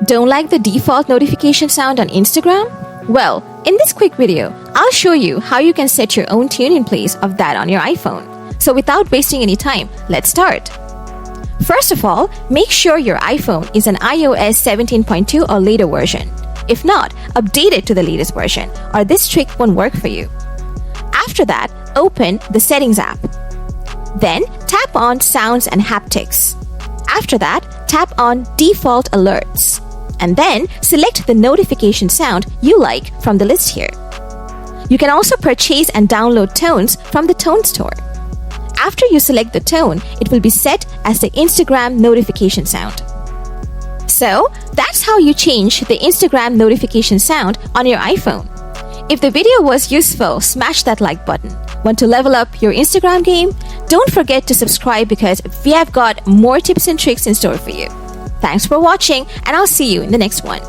Don't like the default notification sound on Instagram? Well, in this quick video, I'll show you how you can set your own tune in place of that on your iPhone. So without wasting any time, let's start. First of all, make sure your iPhone is an iOS 17.2 or later version. If not, update it to the latest version, or this trick won't work for you. After that, open the Settings app. Then, tap on Sounds and Haptics. After that, tap on Default Alerts. And then, select the notification sound you like from the list here. You can also purchase and download tones from the Tone Store. After you select the tone, it will be set as the Instagram notification sound. So, that's how you change the Instagram notification sound on your iPhone. If the video was useful, smash that like button. Want to level up your Instagram game? Don't forget to subscribe because we have got more tips and tricks in store for you. Thanks for watching, and I'll see you in the next one.